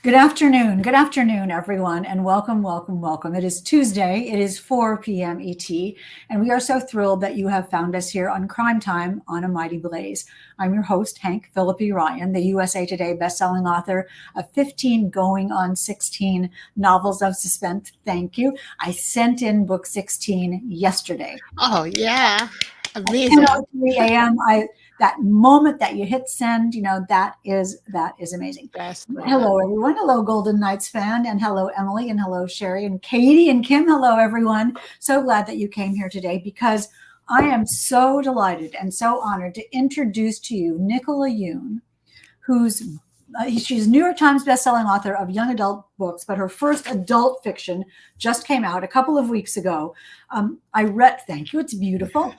Good afternoon, everyone, and welcome, welcome, welcome. It is Tuesday. It is 4 p.m. ET, and we are so thrilled that you have found us here on Crime Time on a Mighty Blaze. I'm your host, Hank Phillippi Ryan, the USA Today bestselling author of 15 going on 16 novels of suspense. Thank you. I sent in book 16 yesterday. Oh yeah, At amazing. 10:03 a.m. I that moment that you hit send, that is amazing. Best moment. Hello, everyone. Hello, Golden Knights fan, and hello, Emily, and hello, Sherry, and Katie, and Kim. Hello, everyone. So glad that you came here today because I am so delighted and so honored to introduce to you Nicola Yoon, who's she's a New York Times bestselling author of young adult books, but her first adult fiction just came out a couple of weeks ago. I read, thank you, it's beautiful.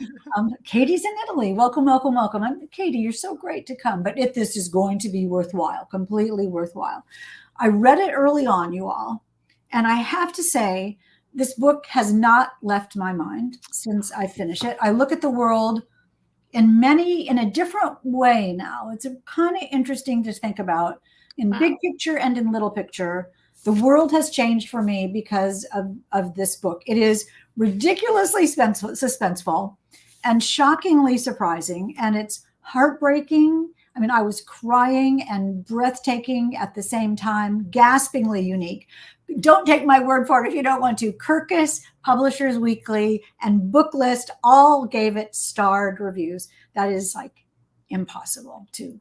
Katie's in Italy. Welcome, welcome, welcome. Katie, you're so great to come, but if this is going to be worthwhile, completely worthwhile. I read it early on, you all, and I have to say, this book has not left my mind since I finished it. I look at the world in a different way now. It's kind of interesting to think about in big Wow. picture and in little picture. The world has changed for me because of this book. It is ridiculously suspenseful and shockingly surprising, and it's heartbreaking. I mean, I was crying and breathtaking at the same time, gaspingly unique. Don't take my word for it if you don't want to. Kirkus, Publishers Weekly, and Booklist all gave it starred reviews. That is like impossible to.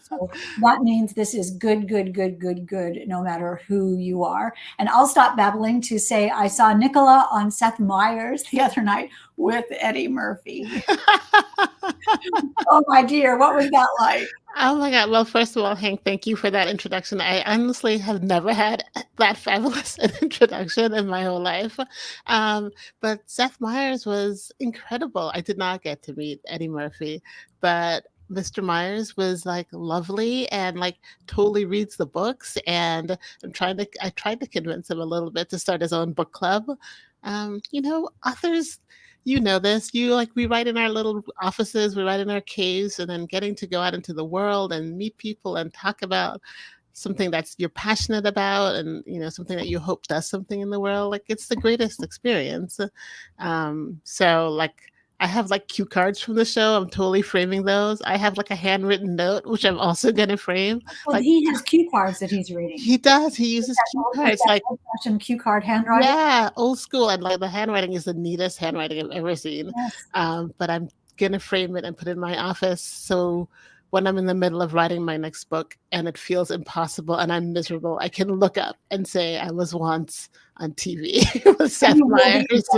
So that means this is good, good, good, good, good, no matter who you are. And I'll stop babbling to say I saw Nicola on Seth Meyers the other night with Eddie Murphy. Oh my dear, what was that like? Oh my God. Well, first of all, Hank, thank you for that introduction. I honestly have never had that fabulous an introduction in my whole life. Um, but Seth Meyers was incredible. I did not get to meet Eddie Murphy, but Mr. Myers was like lovely and like totally reads the books. And I tried to convince him a little bit to start his own book club. Authors, you know this, we write in our little offices, we write in our caves, and then getting to go out into the world and meet people and talk about something that's you're passionate about, and something that you hope does something in the world, like it's the greatest experience. So like I have like cue cards from the show. I'm totally framing those. I have like a handwritten note which I'm also going to frame. Well, Like he has cue cards that he's reading. he does, he uses cue With cards that like, old-fashioned cue card handwriting. yeah, old school, and like the handwriting is the neatest handwriting I've ever seen. Yes. But I'm gonna frame it and put it in my office, so when I'm in the middle of writing my next book and it feels impossible and I'm miserable, I can look up and say I was once on TV with And Seth you will be. Meyers.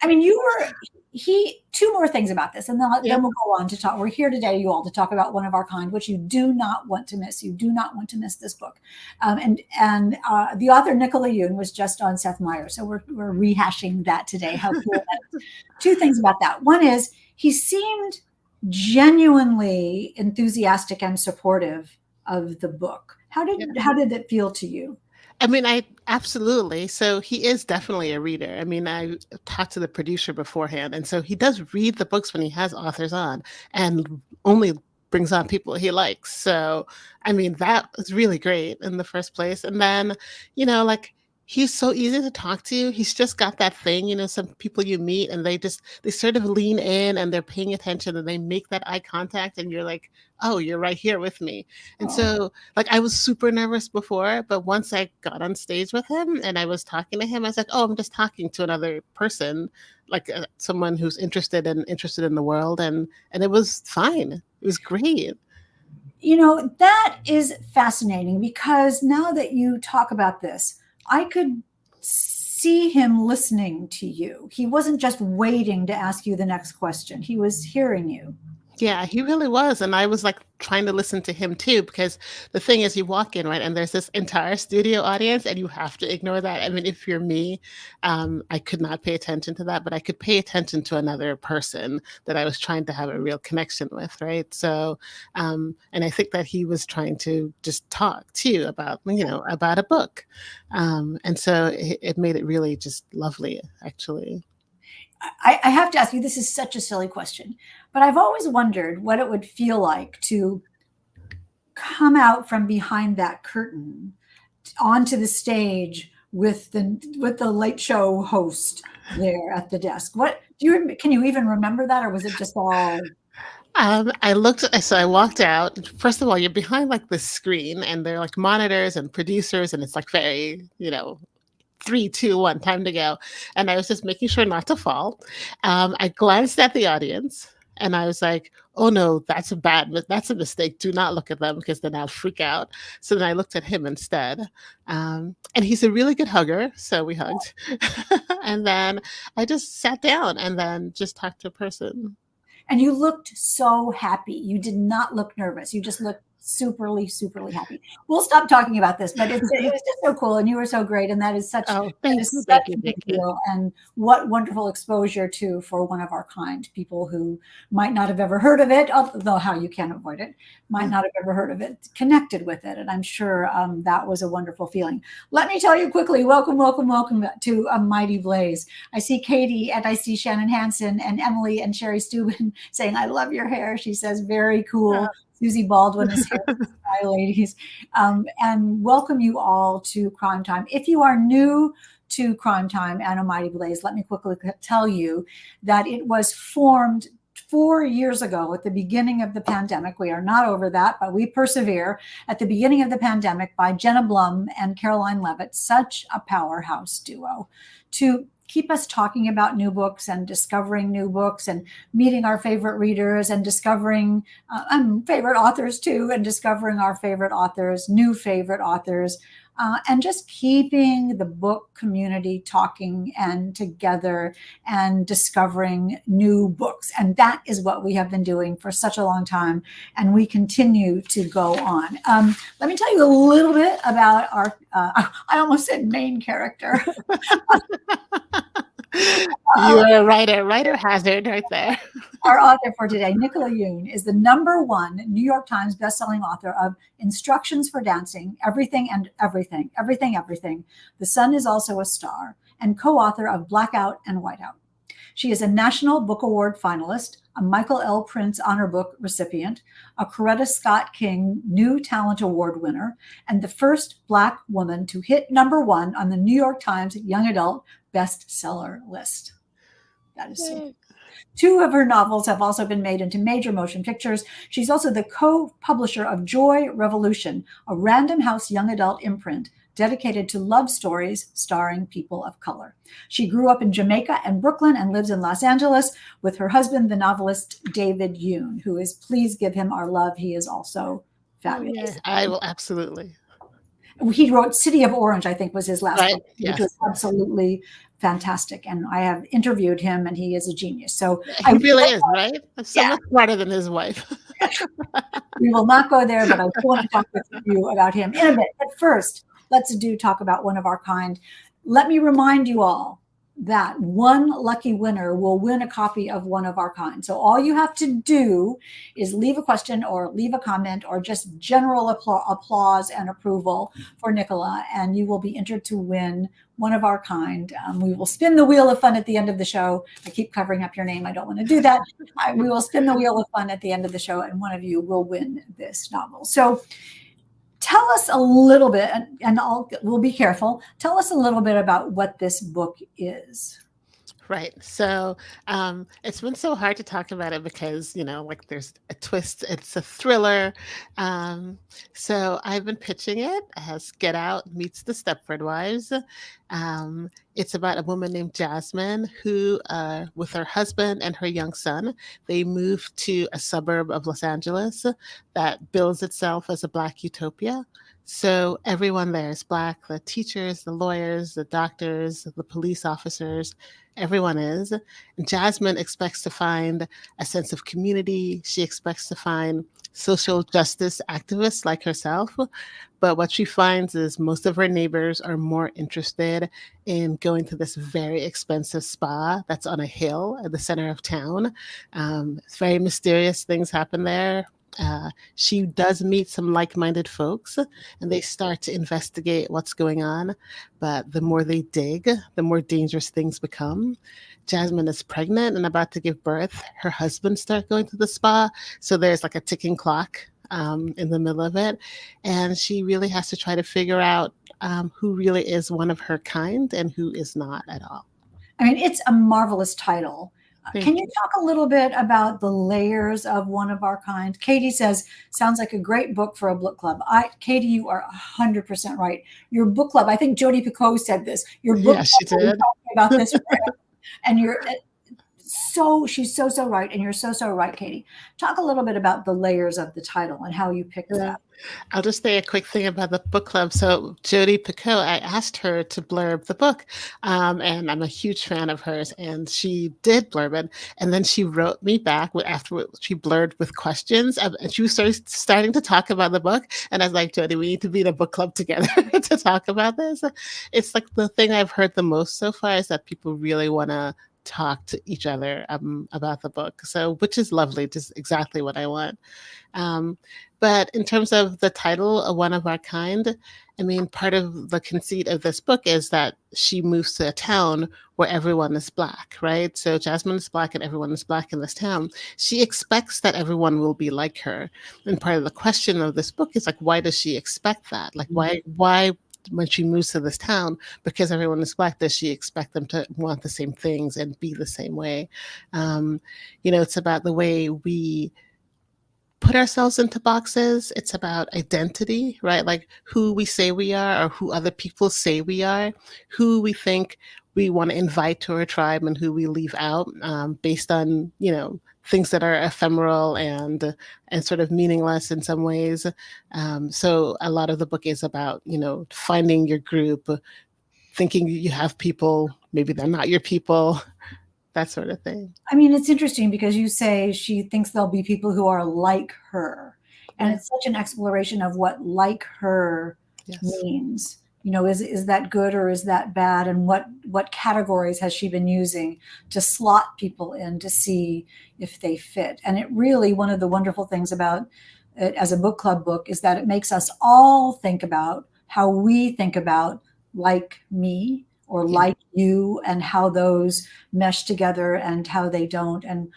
I mean, you were he two more things about this, and then Yep. we'll go on to talk. We're here today, you all, to talk about One of Our Kind, which you do not want to miss. You do not want to miss this book. And the author Nicola Yoon was just on Seth Meyers, so we're rehashing that today. How cool that is. Two things about that. One is he seemed genuinely enthusiastic and supportive of the book. How did it feel to you? I mean, I absolutely. So he is definitely a reader. I mean, I talked to the producer beforehand, and so he does read the books when he has authors on, and only brings on people he likes. So, I mean, that was really great in the first place. And then, like he's so easy to talk to. He's just got that thing, some people you meet and they sort of lean in and they're paying attention and they make that eye contact and you're like, "Oh, you're right here with me." And Oh, so like I was super nervous before, but once I got on stage with him and I was talking to him, I was like, "Oh, I'm just talking to another person, like someone who's interested in the world," and it was fine. It was great. that is fascinating because now that you talk about this, I could see him listening to you. He wasn't just waiting to ask you the next question, he was hearing you. Yeah, he really was, and I was, like, trying to listen to him too, because the thing is you walk in, right, and there's this entire studio audience, and you have to ignore that. I mean, if you're me, I could not pay attention to that, but I could pay attention to another person that I was trying to have a real connection with, right? So, and I think that he was trying to just talk too about, about a book. And so it made it really just lovely, actually. I have to ask you, this is such a silly question, but I've always wondered what it would feel like to come out from behind that curtain onto the stage with the late show host there at the desk. What do you can you even remember that, or was it just all? So I walked out. First of all, you're behind like this screen, and they're like monitors and producers, and it's like very, 3, 2, 1, time to go. And I was just making sure not to fall. I glanced at the audience and I was like, oh no, that's a mistake. Do not look at them because then I'll freak out. So then I looked at him instead. And he's a really good hugger. So we hugged. And then I just sat down and then just talked to a person. And you looked so happy. You did not look nervous. You just looked superly happy. We'll stop talking about this, but it was just so cool, and you were so great, and that is such Oh, thank you, a thank you, big thank you. deal. And what wonderful exposure too for one of our kind, people who might not have ever heard of it, although how you can avoid it, might not have ever heard of it, connected with it, and I'm sure that was a wonderful feeling. Let me tell you quickly, welcome to A Mighty Blaze. I see Katie and I see Shannon Hansen and Emily and Sherry Steuben saying, I love your hair. She says, very cool. Susie Baldwin is here. Hi, ladies. And welcome you all to Crime Time. If you are new to Crime Time and A Mighty Blaze, let me quickly tell you that it was formed 4 years ago at the beginning of the pandemic. We are not over that, but we persevere. At the beginning of the pandemic by Jenna Blum and Caroline Levitt, such a powerhouse duo, to keep us talking about new books and discovering new books and meeting our favorite readers and discovering favorite authors too, and discovering our favorite authors, new favorite authors, and just keeping the book community talking and together and discovering new books. And that is what we have been doing for such a long time, and we continue to go on. Let me tell you a little bit about our, I almost said main character. You're a writer hazard right there. Our author for today, Nicola Yoon, is the #1 New York Times bestselling author of Instructions for Dancing, Everything and Everything, Everything, Everything. The Sun is Also a Star, and co-author of Blackout and Whiteout. She is a National Book Award finalist, a Michael L. Prince Honor Book recipient, a Coretta Scott King New Talent Award winner, and the first Black woman to hit #1 on the New York Times Young Adult bestseller list. That is so cool. 2 of her novels have also been made into major motion pictures. She's also the co-publisher of Joy Revolution, a Random House young adult imprint dedicated to love stories starring people of color. She grew up in Jamaica and Brooklyn and lives in Los Angeles with her husband, the novelist David Yoon, who is, please give him our love. He is also fabulous. Yeah, I will absolutely. He wrote City of Orange, I think was his last book, yes. which was absolutely fantastic. And I have interviewed him, and he is a genius. So he really is, right? So much smarter than his wife. We will not go there, but I want to talk with you about him in a bit. But first, let's talk about one of our kind. Let me remind you all that one lucky winner will win a copy of One of Our Kind. So all you have to do is leave a question or leave a comment or just general applause and approval for Nicola, and you will be entered to win One of Our Kind. We will spin the wheel of fun at the end of the show. I keep covering up your name. I don't want to do that. We will spin the wheel of fun at the end of the show, and one of you will win this novel. So tell us a little bit, and we'll be careful. Tell us a little bit about what this book is. Right. So it's been so hard to talk about it because, there's a twist. It's a thriller. So I've been pitching it as Get Out meets the Stepford Wives. It's about a woman named Jasmine who, with her husband and her young son, they moved to a suburb of Los Angeles that bills itself as a Black utopia. So everyone there is Black, the teachers, the lawyers, the doctors, the police officers, everyone is. And Jasmine expects to find a sense of community. She expects to find social justice activists like herself. But what she finds is most of her neighbors are more interested in going to this very expensive spa that's on a hill at the center of town. It's very mysterious things happen there. She does meet some like-minded folks, and they start to investigate what's going on. But the more they dig, the more dangerous things become. Jasmine is pregnant and about to give birth. Her husband starts going to the spa, so there's like a ticking clock in the middle of it, and she really has to try to figure out who really is one of her kind and who is not at all. I mean, it's a marvelous title. Can Thank you you. talk a little bit about the layers of One of Our Kind? Katie says, sounds like a great book for a book club. Katie, you are 100% right. Your book club, I think Jodi Picoult said this, your book Yeah, she club will be did. talking about this forever. And she's so right. And you're so right, Katie. Talk a little bit about the layers of the title and how you picked Yeah. that. I'll just say a quick thing about the book club. So Jodi Picoult, I asked her to blurb the book, and I'm a huge fan of hers, and she did blurb it. And then she wrote me back after she blurred with questions, and she was starting to talk about the book. And I was like, Jodi, we need to be in a book club together to talk about this. It's like the thing I've heard the most so far is that people really want to talk to each other about the book. So, which is lovely, just exactly what I want. Um, but in terms of the title, A One of Our Kind, I mean, part of the conceit of this book is that she moves to a town where everyone is Black, right? So Jasmine is Black and everyone is Black in this town. She expects that everyone will be like her. And part of the question of this book is like, why does she expect that? Like, why when she moves to this town, because everyone is Black, does she expect them to want the same things and be the same way? Um, it's about the way we put ourselves into boxes. It's about identity, right? Like who we say we are or who other people say we are, who we think we want to invite to our tribe and who we leave out, based on, things that are ephemeral and sort of meaningless in some ways. So a lot of the book is about, finding your group, thinking you have people, maybe they're not your people, that sort of thing. I mean, it's interesting because you say she thinks there'll be people who are like her. And Yeah. it's such an exploration of what like her Yes. means. Is that good or is that bad? And what categories has she been using to slot people in to see if they fit? And it really, one of the wonderful things about it as a book club book is that it makes us all think about how we think about like me or Yeah. like you and how those mesh together and how they don't. And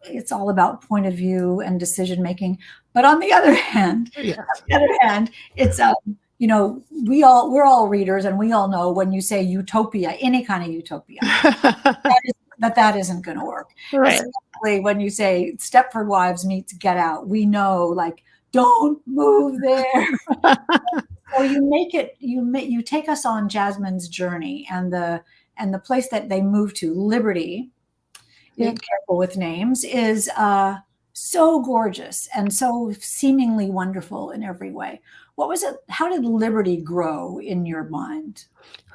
it's all about point of view and decision making. But on the other hand, Yeah. it's we're all readers and we all know when you say utopia, any kind of utopia, that isn't going to work. Right. Especially when you say Stepford Wives meets Get Out, we know like don't move there. So you take us on Jasmine's journey and the place that they move to, Liberty, Yeah. careful with names, is so gorgeous and so seemingly wonderful in every way. What was it? How did Liberty grow in your mind?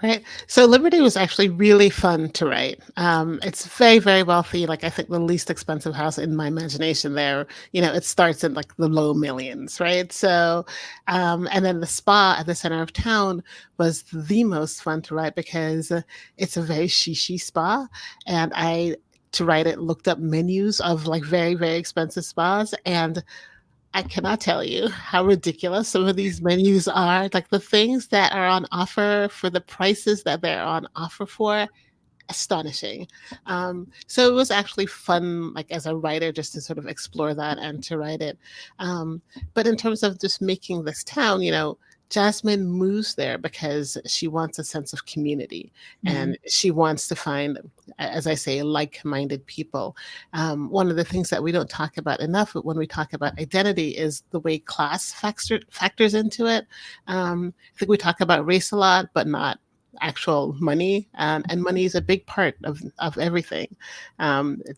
Right. So Liberty was actually really fun to write. It's very, very wealthy. Like I think the least expensive house in my imagination there, it starts in like the low millions, right? So, and then the spa at the center of town was the most fun to write because it's a very shishi spa. And to write it, looked up menus of like very, very expensive spas. And I cannot tell you how ridiculous some of these menus are. Like the things that are on offer for the prices that they're on offer for, astonishing. So it was actually fun, like as a writer, just to sort of explore that and to write it. But in terms of just making this town, Jasmine moves there because she wants a sense of community and she wants to find, as I say, like minded people. One of the things that we don't talk about enough when we talk about identity is the way class factors into it. I think we talk about race a lot, but not actual money, and money is a big part of everything.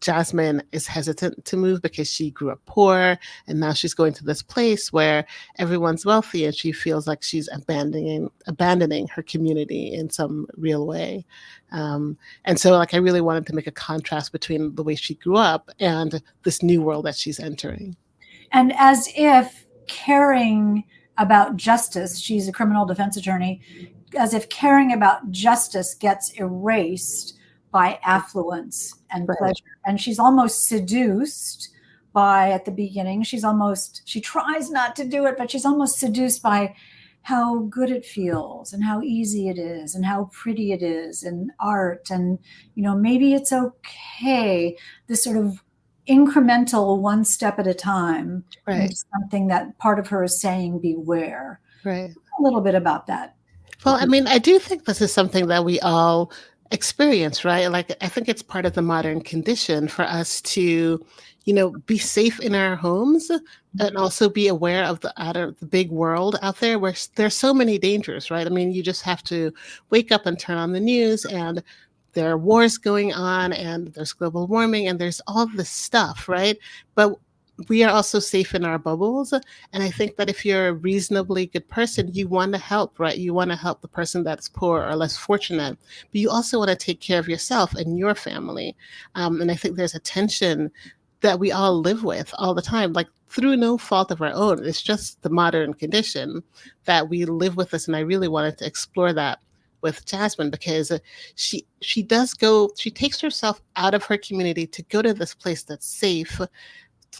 Jasmine is hesitant to move because she grew up poor and now she's going to this place where everyone's wealthy and she feels like she's abandoning her community in some real way. And so like I really wanted to make a contrast between the way she grew up and this new world that she's entering. And as if caring about justice, she's a criminal defense attorney, as if caring about justice gets erased by affluence and Right. pleasure. And she's almost seduced by, at the beginning, she tries not to do it, but she's almost seduced by how good it feels and how easy it is and how pretty it is and art. And, maybe it's okay, this sort of incremental one step at a time Right. into something that part of her is saying, beware. Right. A little bit about that. Well, I mean, I do think this is something that we all experience, right? Like, I think it's part of the modern condition for us to, be safe in our homes and also be aware of the big world out there where there's so many dangers, right? I mean, you just have to wake up and turn on the news and there are wars going on and there's global warming and there's all this stuff, right? But we are also safe in our bubbles. And I think that if you're a reasonably good person, you want to help, right? You want to help the person that's poor or less fortunate, but you also want to take care of yourself and your family. And I think there's a tension that we all live with all the time, like through no fault of our own. It's just the modern condition that we live with this. And I really wanted to explore that with Jasmine because she takes herself out of her community to go to this place that's safe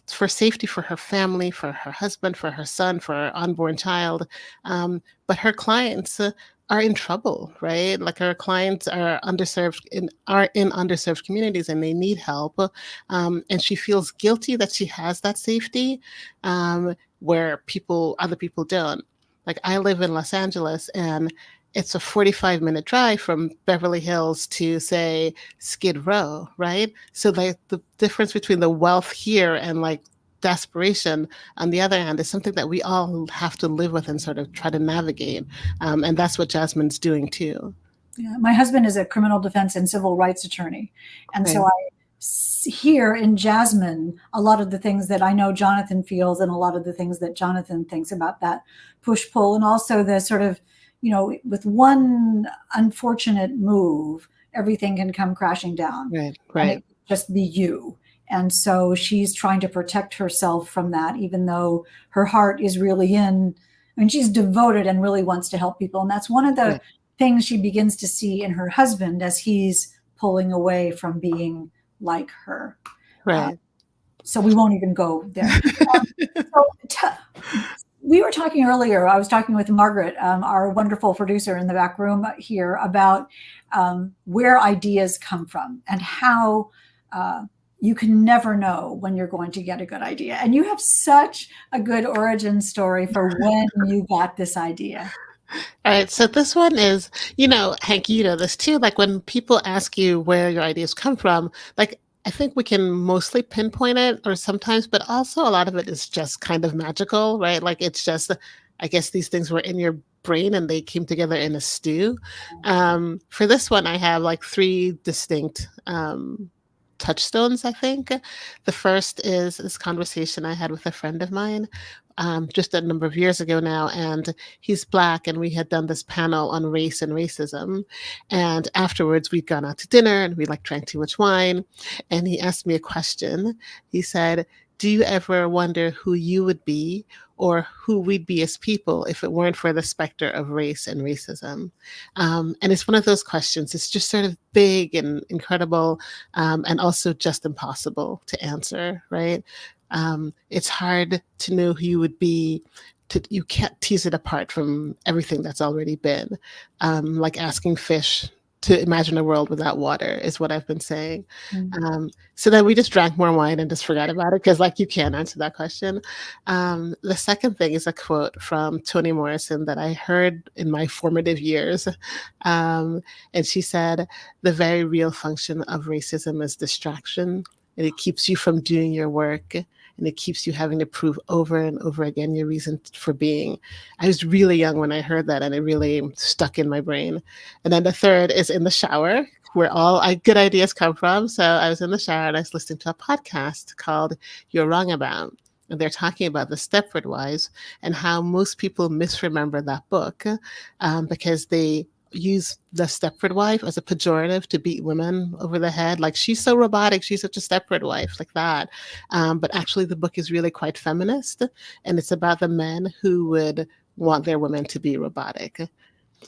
for safety for her family, for her husband, for her son, for her unborn child. But her clients are in trouble, right? Like her clients are in underserved communities and they need help. And she feels guilty that she has that safety where other people don't. Like I live in Los Angeles and it's a 45-minute drive from Beverly Hills to, say, Skid Row, right? So like the difference between the wealth here and like desperation on the other hand is something that we all have to live with and sort of try to navigate. And that's what Jasmine's doing too. Yeah, my husband is a criminal defense and civil rights attorney. And Right. so I hear in Jasmine a lot of the things that I know Jonathan feels and a lot of the things that Jonathan thinks about that push pull and also the sort of, with one unfortunate move, everything can come crashing down Right. and Right. it could just be you. And so she's trying to protect herself from that, even though her heart is really she's devoted and really wants to help people. And that's one of the Right. things she begins to see in her husband as he's pulling away from being like her. Right. So we won't even go there. We were talking earlier, I was talking with Margaret, our wonderful producer in the back room here, about where ideas come from and how you can never know when you're going to get a good idea. And you have such a good origin story for when you got this idea. All right, so this one is, Hank, you know this too. Like when people ask you where your ideas come from, like I think we can mostly pinpoint it or sometimes, but also a lot of it is just kind of magical, right? Like it's just, I guess these things were in your brain and they came together in a stew. For this one, I have like three distinct touchstones, I think. The first is this conversation I had with a friend of mine just a number of years ago now, and he's Black, and we had done this panel on race and racism. And afterwards, we'd gone out to dinner, and we like drank too much wine. And he asked me a question. He said, "Do you ever wonder who you would be or who we'd be as people if it weren't for the specter of race and racism?" And it's one of those questions. It's just sort of big and incredible, and also just impossible to answer, right? It's hard to know who you would be. You can't tease it apart from everything that's already been. Like asking fish to imagine a world without water is what I've been saying. So then we just drank more wine and just forgot about it because like you can't answer that question. The second thing is a quote from Toni Morrison that I heard in my formative years. And she said, "The very real function of racism is distraction. And it keeps you from doing your work and it keeps you having to prove over and over again your reason for being." I was really young when I heard that and it really stuck in my brain. And then the third is in the shower where all good ideas come from. So I was in the shower and I was listening to a podcast called You're Wrong About. And they're talking about the Stepford Wives and how most people misremember that book because they use the Stepford wife as a pejorative to beat women over the head. Like, she's so robotic, she's such a Stepford wife, like that. But actually, the book is really quite feminist, and it's about the men who would want their women to be robotic.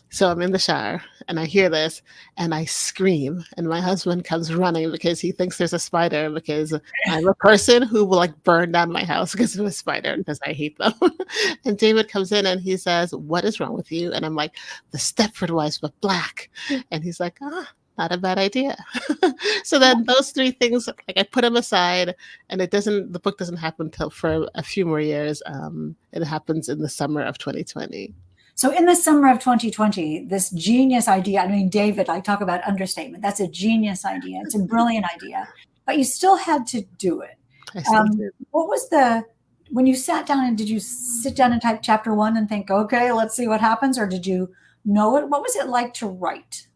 So I'm in the shower and I hear this and I scream, and my husband comes running because he thinks there's a spider because I'm a person who will like burn down my house because of a spider because I hate them. And David comes in and he says, "What is wrong with you?" And I'm like, "The Stepford Wives, but Black." And he's like, "Not a bad idea." So then those three things, like I put them aside, and the book doesn't happen until for a few more years. It happens in the summer of 2020. So in the summer of 2020, this genius idea, I mean, David, I talk about understatement. That's a genius idea. It's a brilliant idea, but you still had to do it. I still do. What was when you sat down, and did you sit down and type chapter one and think, okay, let's see what happens? Or did you know it? What was it like to write?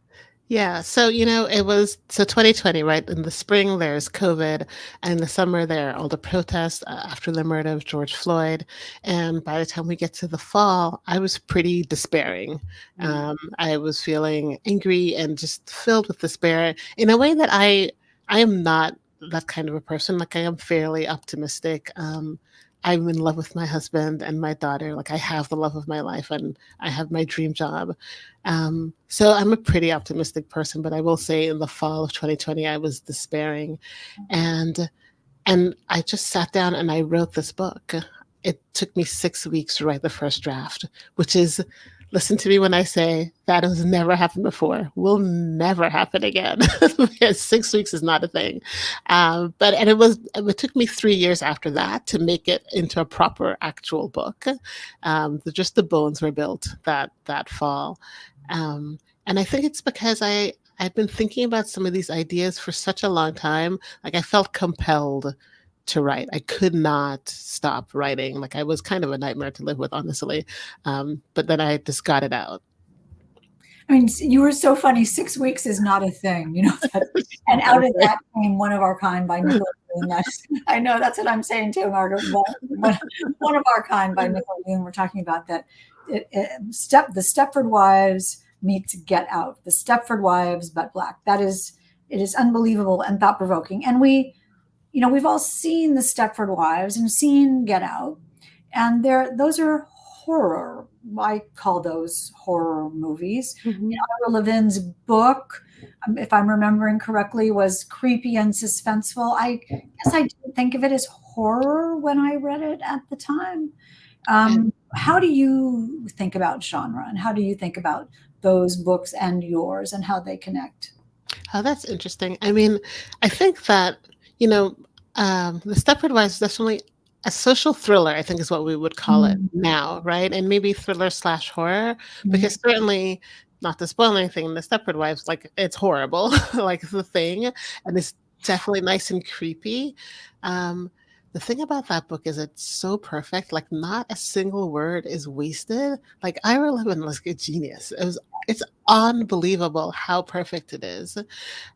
Yeah. So, it was 2020, right? In the spring, there's COVID. And in the summer, there are all the protests after the murder of George Floyd. And by the time we get to the fall, I was pretty despairing. I was feeling angry and just filled with despair in a way that I am not that kind of a person. Like, I am fairly optimistic. I'm in love with my husband and my daughter. Like, I have the love of my life and I have my dream job. So I'm a pretty optimistic person, but I will say in the fall of 2020, I was despairing, and I just sat down and I wrote this book. It took me 6 weeks to write the first draft, which is, listen to me when I say that has never happened before, will never happen again. 6 weeks is not a thing. It took me 3 years after that to make it into a proper actual book. Just the bones were built that fall. And I think it's because I'd been thinking about some of these ideas for such a long time. Like, I felt compelled to write. I could not stop writing. Like, I was kind of a nightmare to live with, honestly. But then I just got it out. I mean, you were so funny. 6 weeks is not a thing, and out of that came One of Our Kind by Nicola Yoon. I know that's what I'm saying too, Margaret. One of Our Kind by Nicola Yoon. We're talking about that. The Stepford Wives meets Get Out. The Stepford Wives, but Black. It is unbelievable and thought provoking. And we've all seen the Stepford Wives and seen Get Out, and those are horror. I call those horror movies. Mm-hmm. Ira Levin's book, if I'm remembering correctly, was creepy and suspenseful. I guess I didn't think of it as horror when I read it at the time. How do you think about genre, and how do you think about those books and yours, and how they connect? Oh, that's interesting. I mean, I think that, the Stepford Wives is definitely a social thriller, I think is what we would call it now, right? And maybe thriller/horror, because certainly, not to spoil anything, the Stepford Wives, like, it's horrible, like the thing, and it's definitely nice and creepy. The thing about that book is it's so perfect. Like, not a single word is wasted. Like, Ira Levin was a genius. It's unbelievable how perfect it is.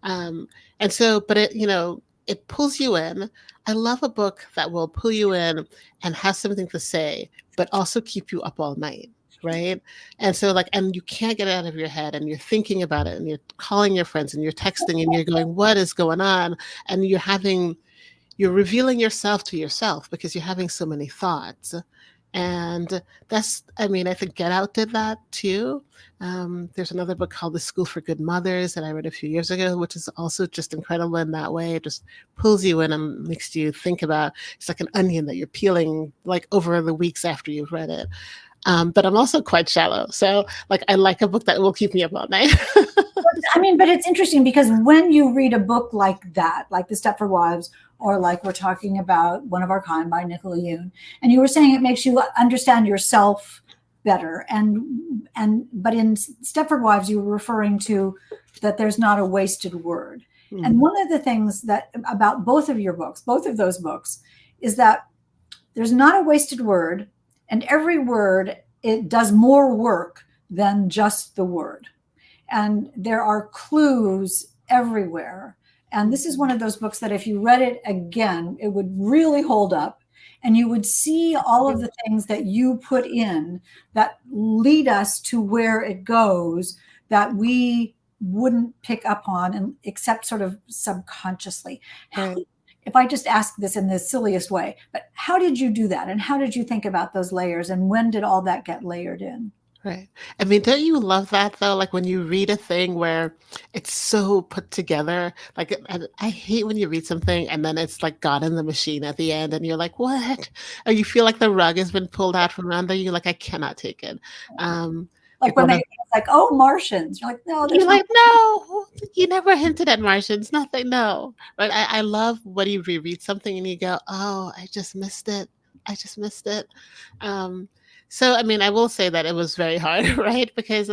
And so, but it pulls you in. I love a book that will pull you in and have something to say, but also keep you up all night. Right. And so, like, and you can't get it out of your head, and you're thinking about it, and you're calling your friends, and you're texting, and you're going, what is going on? And you're revealing yourself to yourself because you're having so many thoughts. And I think Get Out did that too. There's another book called The School for Good Mothers that I read a few years ago, which is also just incredible in that way. It just pulls you in and makes you think about, it's like an onion that you're peeling, like, over the weeks after you've read it. But I'm also quite shallow. So, like, I like a book that will keep me up all night. But it's interesting because when you read a book like that, like The Stepford Wives, or like we're talking about One of Our Kind by Nicola Yoon, and you were saying it makes you understand yourself better. But in Stepford Wives, you were referring to that there's not a wasted word. Mm-hmm. And one of the things that about both of those books, is that there's not a wasted word, and every word, it does more work than just the word. And there are clues everywhere. And this is one of those books that if you read it again, it would really hold up. And you would see all of the things that you put in that lead us to where it goes that we wouldn't pick up on, and except sort of subconsciously. Right. If I just ask this in the silliest way, but how did you do that? And how did you think about those layers? And when did all that get layered in? Right. I mean, don't you love that though? Like, when you read a thing where it's so put together, like, I hate when you read something and then it's like God in the machine at the end and you're like, what? Or you feel like the rug has been pulled out from under you. Like, I cannot take it. Like when it's like, oh, Martians. You're like, no, you're like, no, you never hinted at Martians. Nothing. No. But I love when you reread something and you go, oh, I just missed it. I just missed it. So, I mean, I will say that it was very hard, right? Because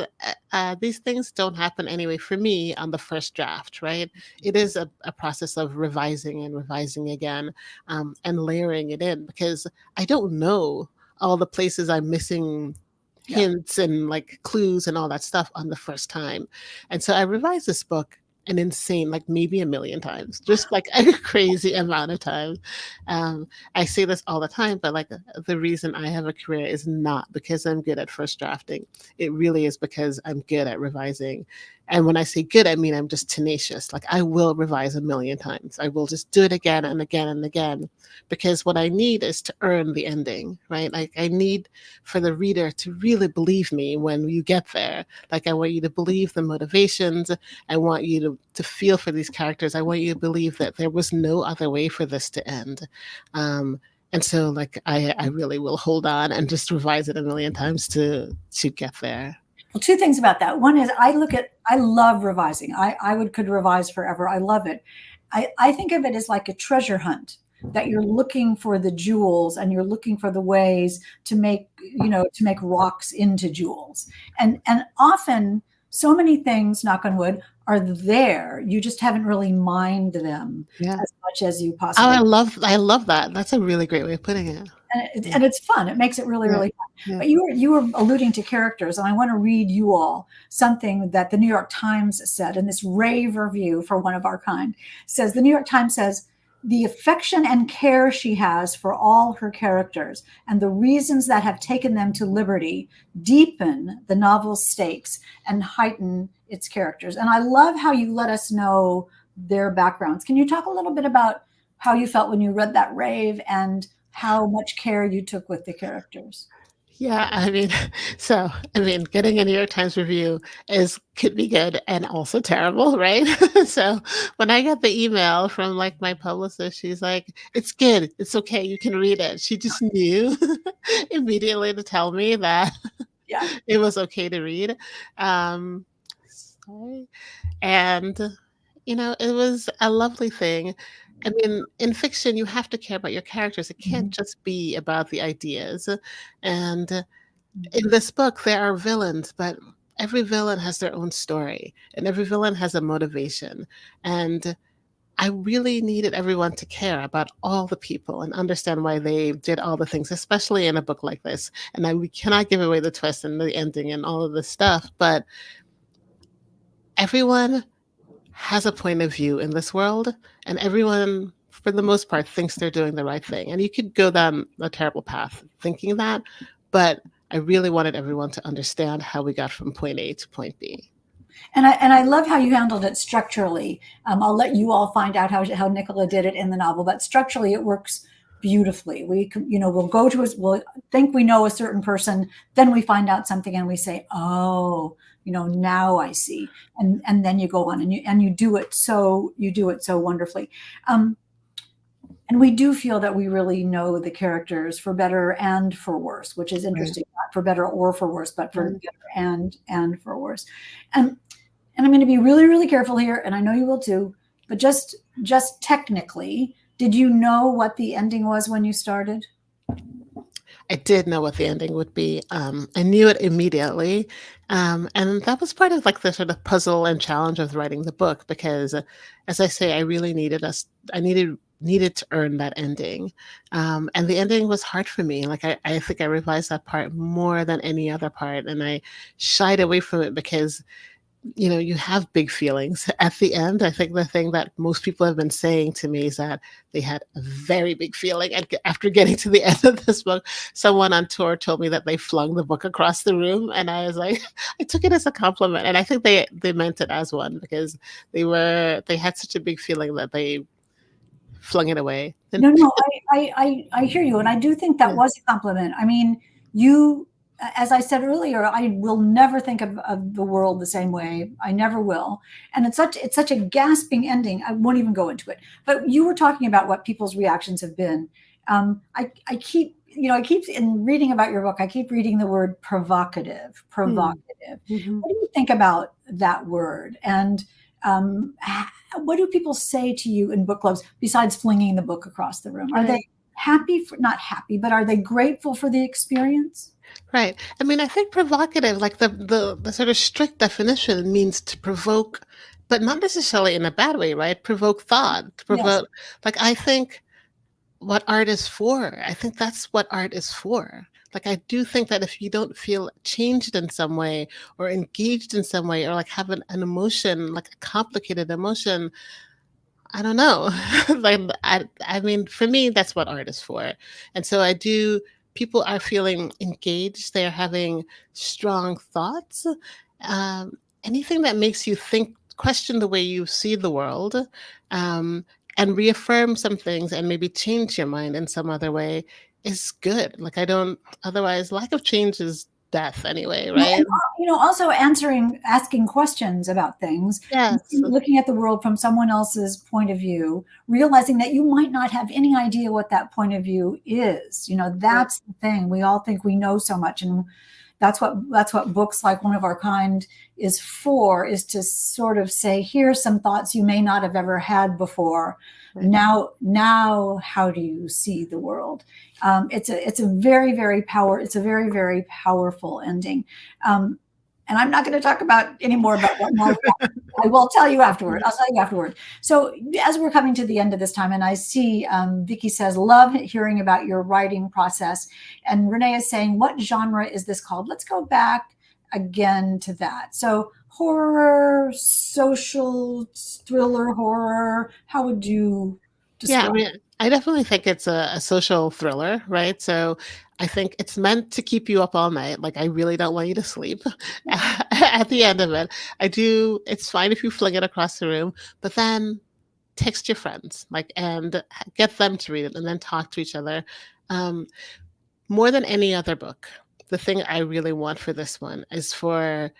these things don't happen anyway for me on the first draft, right? It is a process of revising and revising again, and layering it in because I don't know all the places I'm missing Yeah. hints and like clues and all that stuff on the first time. And so I revised this book an insane, like maybe a million times, just like a crazy amount of times. I say this all the time, but like the reason I have a career is not because I'm good at first drafting. It really is because I'm good at revising. And when I say good, I mean I'm just tenacious. Like I will revise a million times. I will just do it again and again and again because what I need is to earn the ending, right? Like I need for the reader to really believe me when you get there. Like I want you to believe the motivations. I want you to feel for these characters. I want you to believe that there was no other way for this to end. And so like I really will hold on and just revise it a million times to get there. Well, two things about that. One is I love revising. Could revise forever. I love it. I think of it as like a treasure hunt that you're looking for the jewels and you're looking for the ways to make, to make rocks into jewels. And often so many things, knock on wood, are there. You just haven't really mined them Yeah. as much as you Oh, possibly. I love that. That's a really great way of putting it. And it's fun. It makes it really, Yeah. really fun. Yeah. But you were alluding to characters, and I want to read you all something that the New York Times said in this rave review for One of Our Kind. Says the New York Times says the affection and care she has for all her characters and the reasons that have taken them to liberty deepen the novel's stakes and heighten its characters. And I love how you let us know their backgrounds. Can you talk a little bit about how you felt when you read that rave and how much care you took with the characters? Yeah, I mean, getting a New York Times review could be good and also terrible, right? So when I got the email from like my publicist, she's like, "It's good, it's okay, you can read it." She just knew immediately to tell me that Yeah. it was okay to read. Um, sorry. And it was a lovely thing. I mean, in fiction, you have to care about your characters. It can't Mhm. just be about the ideas. And in this book, there are villains, but every villain has their own story, and every villain has a motivation. And I really needed everyone to care about all the people and understand why they did all the things, especially in a book like this. And we cannot give away the twist and the ending and all of this stuff, but everyone has a point of view in this world, and everyone, for the most part, thinks they're doing the right thing. And you could go down a terrible path thinking that, but I really wanted everyone to understand how we got from point A to point B. And I love how you handled it structurally. I'll let you all find out how Nicola did it in the novel, but structurally it works beautifully. We'll go to we'll think we know a certain person, then we find out something and we say, oh, now I see. And then you go on and you do it so wonderfully. And we do feel that we really know the characters for better and for worse, which is Right. interesting, not for better or for worse, but for Right. better and for worse. And I'm going to be really, really careful here, and I know you will too. But just technically, did you know what the ending was when you started? I did know what the ending would be. I knew it immediately. And that was part of like the sort of puzzle and challenge of writing the book because as I say, I really I needed to earn that ending. And the ending was hard for me. Like I think I revised that part more than any other part. And I shied away from it because you have big feelings at the end. I think the thing that most people have been saying to me is that they had a very big feeling after getting to the end of this book. Someone on tour told me that they flung the book across the room, and I was like, I took it as a compliment, and I think they meant it as one because they had such a big feeling that they flung it away. And No, I hear you, and I do think that yeah, was a compliment. I mean, you, as I said earlier, I will never think of the world the same way. I never will, and it's such a gasping ending. I won't even go into it. But you were talking about what people's reactions have been. I keep I keep in reading about your book. I keep reading the word provocative, mm, provocative. mhm. What do you think about that word? And what do people say to you in book clubs besides flinging the book across the room? Are Right. they happy for, not happy, but are they grateful for the experience? Right. I mean, I think provocative, like the sort of strict definition means to provoke, but not necessarily in a bad way, right? Provoke thought, to Yes. provoke, like I think what art is for. I think that's what art is for. Like I do think that if you don't feel changed in some way or engaged in some way or like have an emotion, like a complicated emotion, I don't know. Like I mean, for me, that's what art is for. And so I do people are feeling engaged, they're having strong thoughts. Um, Anything that makes you think, question the way you see the world, um, and reaffirm some things and maybe change your mind in some other way is good. Like I don't otherwise lack of change is death anyway, Well, right? and, also asking questions about things, Yes. looking at the world from someone else's point of view, realizing that you might not have any idea what that point of view is. Right. That's the thing. We all think we know so much, and that's what books like One of Our Kind is to sort of say, here's some thoughts you may not have ever had before. Right. Now, how do you see the world? It's a very, very very powerful ending. Um, and I'm not going to talk about any more about what Mark. I will tell you afterward. I'll tell you afterward. So as we're coming to the end of this time, and I see Vicky says, love hearing about your writing process. And Renee is saying, what genre is this called? Let's go back again to that. So horror, social thriller, horror. How would you Yeah, I describe? mean, I definitely think it's a social thriller, right? So I think it's meant to keep you up all night. Like I really don't want you to sleep at the end of it. I do, it's fine if you fling it across the room, but then text your friends, like, and get them to read it and then talk to each other. Um, More than any other book, the thing I really want for this one is for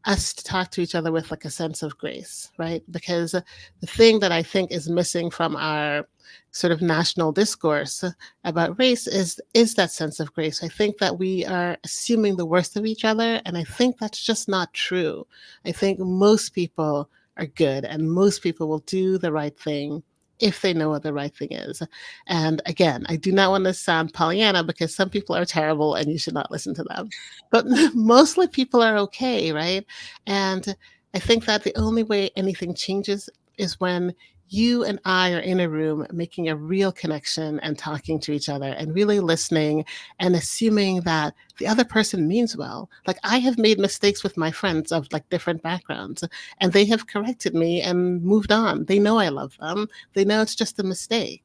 us to talk to each other with like a sense of grace, right? Because the thing that I think is missing from our sort of national discourse about race is that sense of grace. I think that we are assuming the worst of each other, and I think that's just not true. I think most people are good, and most people will do the right thing if they know what the right thing is. And again, I do not want to sound Pollyanna because some people are terrible and you should not listen to them. But mostly people are okay, right? And I think that the only way anything changes is when you and I are in a room making a real connection and talking to each other and really listening and assuming that the other person means well. Like I have made mistakes with my friends of like different backgrounds and they have corrected me and moved on. They know I love them. They know it's just a mistake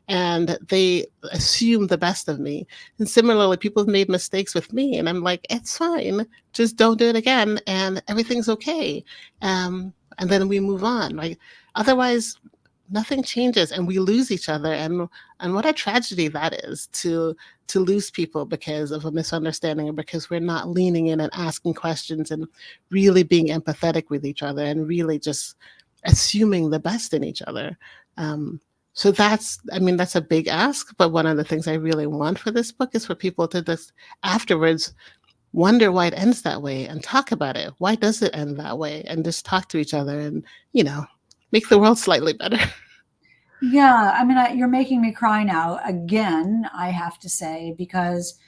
and they assume the best of me. And similarly, people have made mistakes with me, and I'm like, it's fine. Just don't do it again, and everything's okay. And then we move on. Like otherwise, nothing changes, and we lose each other. And what a tragedy that is to lose people because of a misunderstanding or because we're not leaning in and asking questions and really being empathetic with each other and really just assuming the best in each other. Um, so that's, I mean, that's a big ask, but one of the things I really want for this book is for people to just afterwards wonder why it ends that way and talk about it. Why does it end that way? And just talk to each other and, you know, make the world slightly better. Yeah, I mean, you're making me cry now again, I have to say, because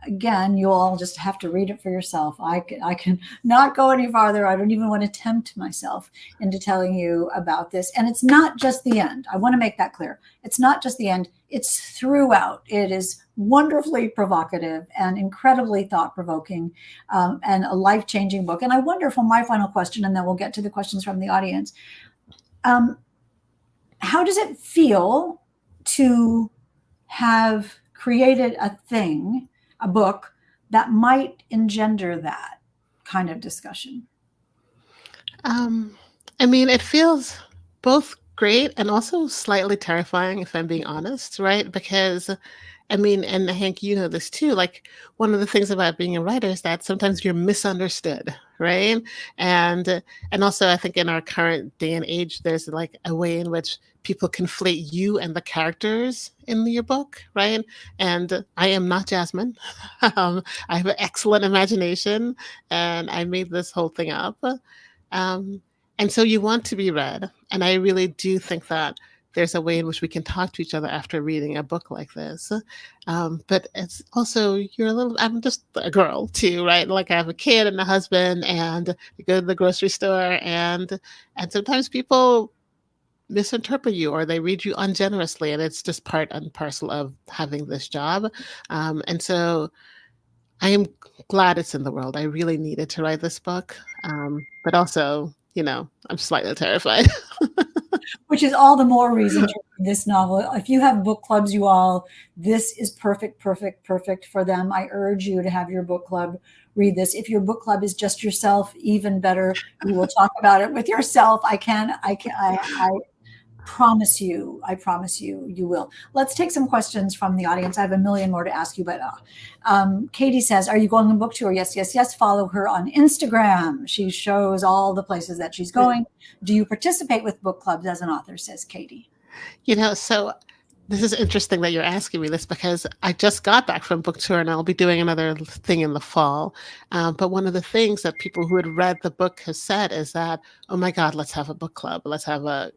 again, you all just have to read it for yourself. I can not go any farther. I don't even want to tempt myself into telling you about this. And it's not just the end. I want to make that clear. It's not just the end. It's throughout. It is wonderfully provocative and incredibly thought-provoking, and a life-changing book. And I wonder, for my final question, and then we'll get to the questions from the audience. Um, how does it feel to have created a book that might engender that kind of discussion? Um, I mean, it feels both great and also slightly terrifying, if I'm being honest, right? Because I mean, and Hank, you know this too. Like one of the things about being a writer is that sometimes you're misunderstood, right? And also, I think in our current day and age, there's like a way in which people conflate you and the characters in your book, right? And I am not Jasmine. I have an excellent imagination, and I made this whole thing up. Um, and so you want to be read, and I really do think that there's a way in which we can talk to each other after reading a book like this. But it's also, I'm just a girl too, right? Like I have a kid and a husband, and we go to the grocery store, and sometimes people misinterpret you or they read you ungenerously, and it's just part and parcel of having this job. And so I am glad it's in the world. I really needed to write this book. But also, I'm slightly terrified. Which is all the more reason to read this novel. If you have book clubs, you all, this is perfect, perfect, perfect for them. I urge you to have your book club read this. If your book club is just yourself, even better. You will talk about it with yourself. I promise you, you will. Let's take some questions from the audience. I have a million more to ask you, but Katie says, are you going on book tour? Yes, yes, yes. Follow her on Instagram. She shows all the places that she's going. Do you participate with book clubs as an author, says Katie? So this is interesting that you're asking me this, because I just got back from book tour and I'll be doing another thing in the fall. But one of the things that people who had read the book have said is that, oh my God, let's have a book club.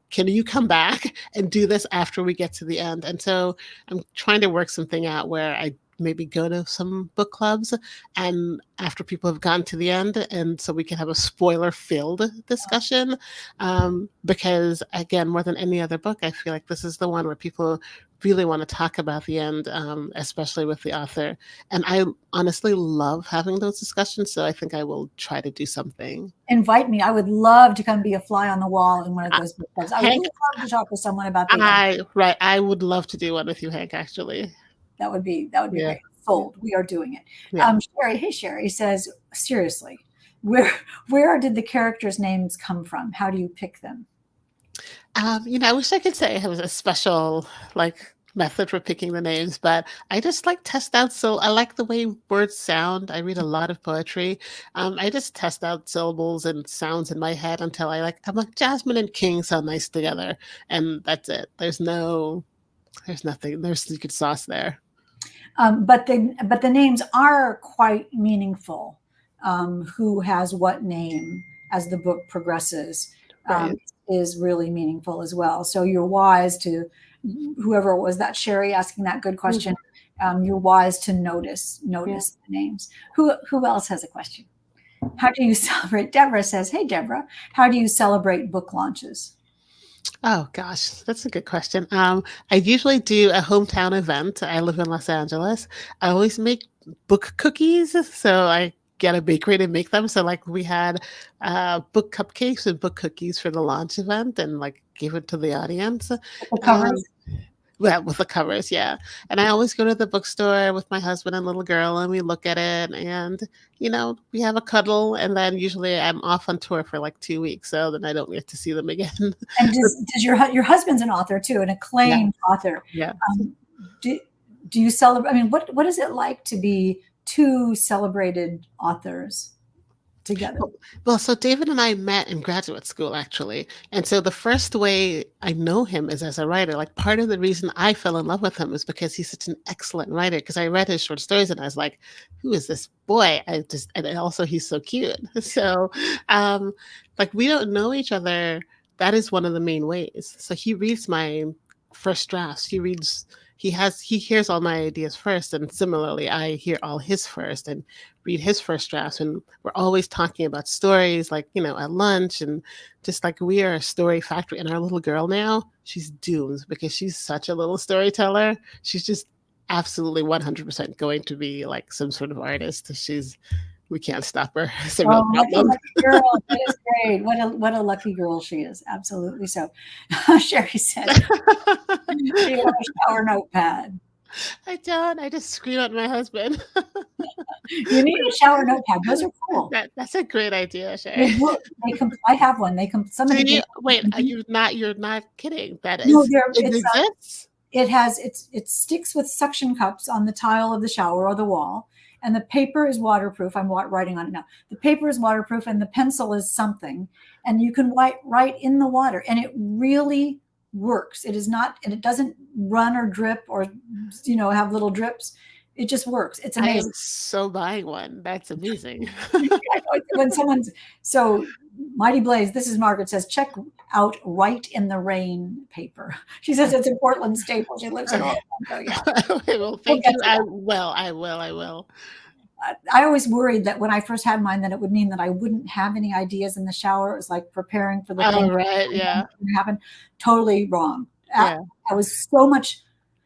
Can you come back and do this after we get to the end? And so I'm trying to work something out where I maybe go to some book clubs and after people have gone to the end, and so we can have a spoiler-filled discussion. Because again, more than any other book, I feel like this is the one where people really want to talk about the end, especially with the author. And I honestly love having those discussions, so I think I will try to do something. Invite me. I would love to come be a fly on the wall in one of those book clubs. I would Hank, love to talk with someone about the end. I would love to do one with you, Hank, actually. That would be Yeah. great. Sold. We are doing it. Yeah. Sherry, hey Sherry says, seriously, where did the characters' names come from? How do you pick them? I wish I could say it was a special method for picking the names, but I just test out. So I like the way words sound. I read a lot of poetry. I just test out syllables and sounds in my head until I'm like, Jasmine and King sound nice together, and that's it. There's nothing. There's secret sauce there. But the names are quite meaningful. Who has what name as the book progresses Right. is really meaningful as well. So you're wise to, whoever it was, that Sherry asking that good question, you're wise to notice the names. Who else has a question? How do you celebrate? Deborah says, hey, Deborah, how do you celebrate book launches? Oh gosh, that's a good question. I usually do a hometown event. I live in Los Angeles. I always make book cookies, so I get a bakery to make them. So we had book cupcakes and book cookies for the launch event, and gave it to the audience. The covers? Well, with the covers, yeah. And I always go to the bookstore with my husband and little girl, and we look at it, and we have a cuddle, and then usually I'm off on tour for 2 weeks, so then I don't get to see them again. And does your husband's an author too, an acclaimed author? Yeah. Do you celebrate? I mean, what is it like to be two celebrated authors together? Well, so David and I met in graduate school, actually. And so the first way I know him is as a writer. Part of the reason I fell in love with him is because he's such an excellent writer, because I read his short stories and I was like, who is this boy? And also he's so cute. So we don't know each other. That is one of the main ways. So he reads my first drafts. He hears all my ideas first, and similarly I hear all his first and read his first drafts, and we're always talking about stories at lunch, and just we are a story factory. And our little girl now, she's doomed because she's such a little storyteller. She's just absolutely 100% going to be some sort of artist. We can't stop her. It's a real problem. Lucky girl. That is great. What a lucky girl she is. Absolutely so. Sherry said, do you have a shower notepad? I don't. I just scream at my husband. You need a shower notepad. Those are cool. That's a great idea, Sherry. I have one. Wait, you're not kidding. That is, no, it exists? It sticks with suction cups on the tile of the shower or the wall. And the paper is waterproof. I'm writing on it now. The paper is waterproof and the pencil is something. And you can write in the water. And it really works. It is not, and it doesn't run or drip or, have little drips. It just works. It's amazing. I am so buying one. That's amazing. When Mighty Blaze, this is Margaret, says, check out Right in the Rain paper. She says it's a Portland staple. She lives in Orlando. Yeah. Well, thank you. I will. I always worried that when I first had mine, that it would mean that I wouldn't have any ideas in the shower. It was like preparing for the thing. Right. Yeah. Happen. Totally wrong. Yeah. I was so much,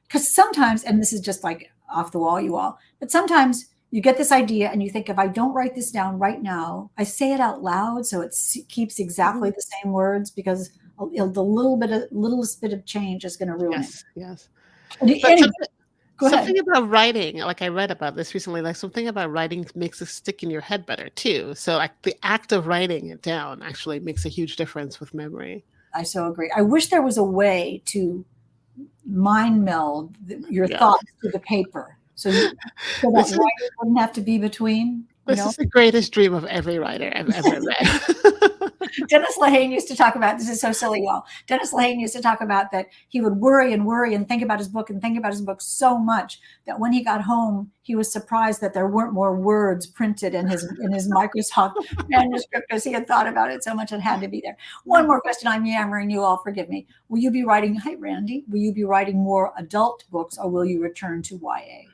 because sometimes, and this is just like off the wall, you all, but sometimes you get this idea and you think, if I don't write this down right now, I say it out loud so it keeps exactly the same words, because the littlest bit of change is going to ruin it. Yes. Anyway, something about writing, like I read about this recently, like something about writing makes it stick in your head better too. So like the act of writing it down actually makes a huge difference with memory. I so agree. I wish there was a way to mind meld your thoughts to the paper. So that writing wouldn't have to be between. This is the greatest dream of every writer I've ever read. Dennis Lehane used to talk about, this is so silly, y'all. Dennis Lehane used to talk about that he would worry and think about his book so much that when he got home, he was surprised that there weren't more words printed in his Microsoft manuscript, because he had thought about it so much it had to be there. One more question. I'm yammering, you all forgive me. Will you be writing, hi Randy, will you be writing more adult books, or will you return to YA?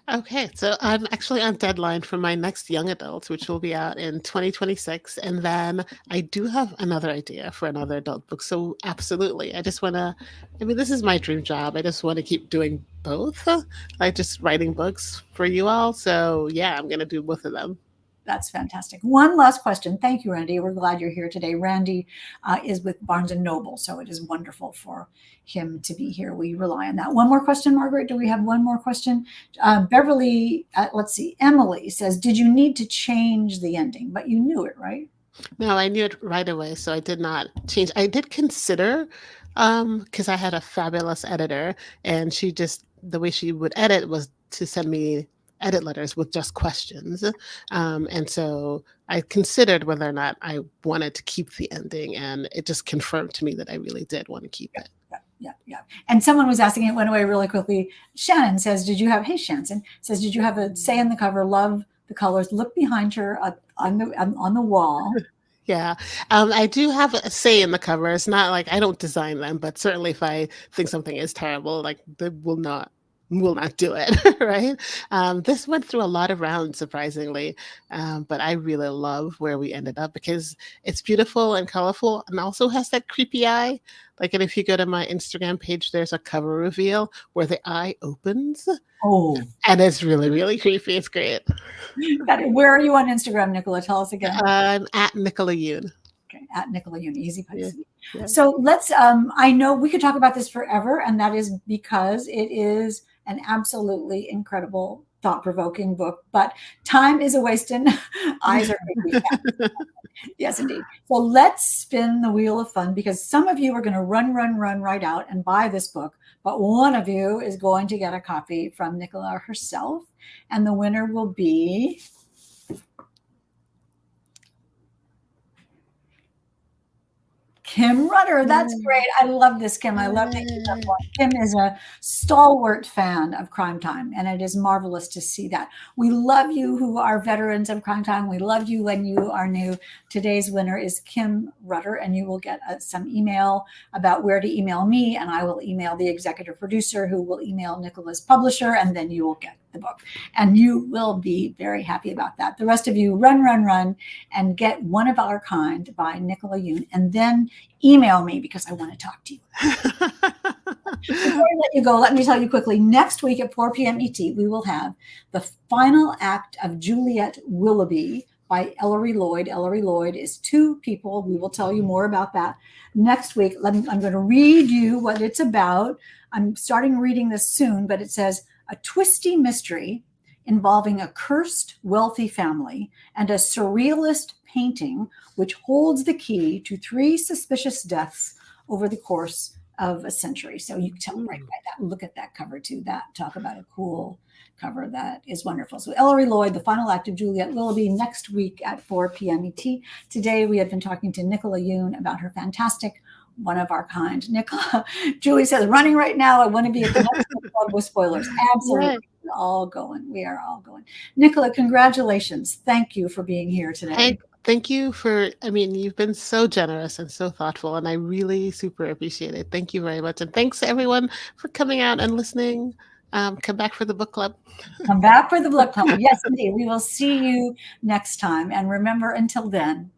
Okay, so I'm actually on deadline for my next young adult, which will be out in 2026. And then I do have another idea for another adult book. So absolutely. This is my dream job. I just want to keep doing both, like just writing books for you all. So yeah, I'm going to do both of them. That's fantastic. One last question. Thank you, Randy. We're glad you're here today. Randy is with Barnes & Noble, so it is wonderful for him to be here. We rely on that. One more question, Margaret. Do we have one more question? Beverly, let's see. Emily says, did you need to change the ending? But you knew it, right? No, I knew it right away, so I did not change. I did consider, because I had a fabulous editor, and the way she would edit was to send me edit letters with just questions. And so I considered whether or not I wanted to keep the ending, and it just confirmed to me that I really did want to keep it. Yeah. And someone was asking, it went away really quickly. Shannon says, hey, Shannon says, did you have a say in the cover? Love the colors. Look behind her on the wall. Yeah, I do have a say in the cover. It's not like I don't design them, but certainly if I think something is terrible, like they will not do it. Right. This went through a lot of rounds, surprisingly, but I really love where we ended up, because it's beautiful and colorful, and also has that creepy eye. Like, and if you go to my Instagram page, there's a cover reveal where the eye opens. Oh, and it's really, really creepy. It's great. Where are you on Instagram, Nicola? Tell us again. I'm at Nicola Yoon. Okay, at Nicola Yoon, easy place. Yeah. So let's, I know we could talk about this forever, and that is because it is an absolutely incredible, thought-provoking book, but time is a-wasting. Eyes are creepy. Yes, indeed. So let's spin the wheel of fun, because some of you are going to run right out and buy this book, but one of you is going to get a copy from Nicola herself, and the winner will be Kim Rutter. That's great. I love this, Kim. I love that you love one. Kim is a stalwart fan of Crime Time, and it is marvelous to see that. We love you who are veterans of Crime Time. We love you when you are new. Today's winner is Kim Rutter, and you will get some email about where to email me, and I will email the executive producer, who will email Nicola's publisher, and then you will get the book. And you will be very happy about that. The rest of you run and get One of Our Kind by Nicola Yoon, and then email me, because I want to talk to you. Before I let you go, let me tell you quickly, next week at 4 p.m. ET, we will have the final act of Juliet Willoughby by Ellery Lloyd. Ellery Lloyd is two people. We will tell you more about that next week. I'm going to read you what it's about. I'm starting reading this soon, but it says, a twisty mystery involving a cursed wealthy family and a surrealist painting which holds the key to 3 suspicious deaths over the course of a century. So you can tell right by that. Look at that cover too. Talk about a cool cover. That is wonderful. So Ellery Lloyd, the final act of Juliet Willoughby, next week at 4 p.m. ET. Today we have been talking to Nicola Yoon about her fantastic One of Our Kind. Nicola, Julie says, running right now. I want to be at the next club with spoilers. Absolutely. Right. We are all going. Nicola, congratulations. Thank you for being here today. Thank you for, I mean, you've been so generous and so thoughtful, and I really super appreciate it. Thank you very much. And thanks to everyone for coming out and listening. Come back for the book club. Come back for the book club. Yes, indeed. We will see you next time. And remember, until then,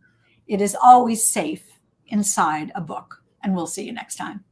it is always safe inside a book. And we'll see you next time.